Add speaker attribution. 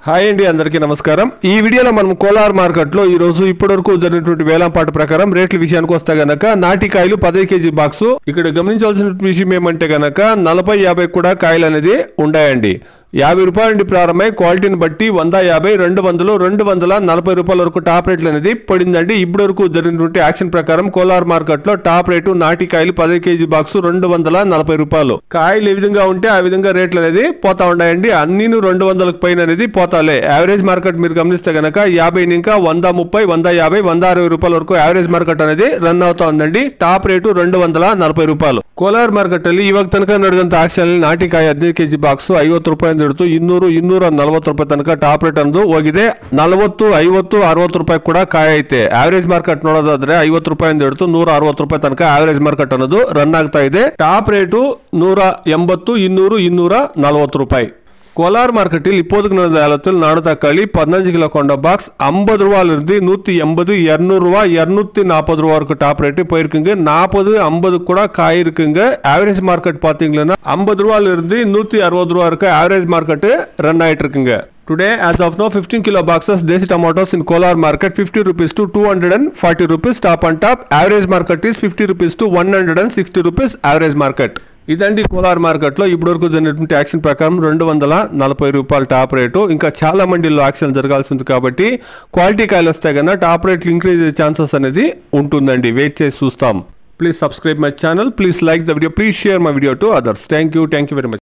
Speaker 1: Hi అండి, అందరికీ నమస్కారం. ఈ వీడియోలో మనం కోలార్ మార్కెట్లో ఈరోజు ఇప్పటివరకు జరిగినటువంటి వేలంపాట ప్రకారం రేట్ల విషయానికి వస్తే గనక నాటికాయలు 10 కేజీ బాక్సు. ఇక్కడ గమనించాల్సిన విషయం ఏమంటే గనక 40-50 కూడా కాయలు అనేది ఉన్నాయండి. 50 రూపాయల నుండి ప్రారంభమై క్వాలిటీని బట్టి 150, 200, 240 రూపాయల వరకు టాప్ రేట్లు అనేది పడిందండి. ఇప్పటి వరకు జరిగినటువంటి యాక్షన్ ప్రకారం కోలార్ మార్కెట్లో టాప్ రేటు నాటికాయలు 10 కేజీ బాక్సు 240 రూపాయలు. కాయలు ఏ విధంగా ఉంటే ఆ విధంగా రేట్లు అనేది పోతా ఉన్నాయండి. అన్ని 200 పైన అనేది పోతాలే. యావరేజ్ మార్కెట్ మీరు గమనిస్తే గనక 50 ఇంకా 130, 150, 160 రూపాయల వరకు యావరేజ్ మార్కెట్ అనేది రన్ అవుతా ఉందండి. టాప్ రేటు 240 రూపాయలు. ಕೋಲಾರ ಮಾರ್ಕೆಟ್ ಅಲ್ಲಿ ಇವಾಗ ತನಕ ನಡೆದಂತ ಆಕ್ಷನ್ ನಾಟಿಕಾಯಿ 15 ಕೆಜಿ ಬಾಕ್ಸ್ 50 ರೂಪಾಯಿಂದ ಹಿಡಿದು 200-240 ರೂಪಾಯಿ ತನಕ ಟಾಪ್ ರೇಟ್ ಅನ್ನೋದು ಹೋಗಿದೆ. 40, 50, 60 ರೂಪಾಯಿ ಕೂಡ ಕಾಯಿ ಐತೆ. ಆವರೇಜ್ ಮಾರ್ಕೆಟ್ ನೋಡೋದಾದ್ರೆ 50 ರೂಪಾಯಿಂದ ಹಿಡಿದು 160 ರೂಪಾಯಿ ತನಕ ಆವರೇಜ್ ಮಾರ್ಕೆಟ್ ಅನ್ನೋದು ರನ್ ಆಗ್ತಾ ಇದೆ. ಟಾಪ್ ರೇಟು 180, 200, 240 ರೂಪಾಯಿ. கோலார் மார்க்கெட்டில் இப்போதைக்கு நடந்த ஏலத்தில் நாடு தக்காளி 15 கிலோ கொண்ட பாக்ஸ் 50 ரூபாயிலிருந்து 180, 200 ரூபா, 240 ரூபா வரைக்கும் டாப் ரேட்டு போயிருக்குங்க. 40, 50 கூட காய் இருக்குங்க. ஆவரேஜ் மார்க்கெட் பார்த்தீங்கன்னா 50 ரூபாயிலிருந்து 160 ரூபா வரைக்கும் ஆவரேஜ் மார்க்கெட் ரன் ஆயிட்டு இருக்குங்க. Today, as of now, 15 kilo boxes Desi tomatoes in Kolar market 50 rupees to 240 rupees top on top. Average market is 50 rupees to 160 rupees average market. ఇదండి కోలార్ మార్కెట్లో ఇప్పటివరకు జరిగినటువంటి యాక్షన్ ప్రకారం 240 రూపాయల టాప్ రేటు. ఇంకా చాలా మండీల్లో యాక్షన్ జరగాల్సి ఉంది కాబట్టి క్వాలిటీ కాయలు వస్తే కన్నా టాప్ రేట్లు ఇంక్రీజ్ అయ్యే ఛాన్సెస్ అనేది ఉంటుందండి. వెయిట్ చేసి చూస్తాం. Please subscribe my channel, please like the video, please share my video to others. Thank you very much.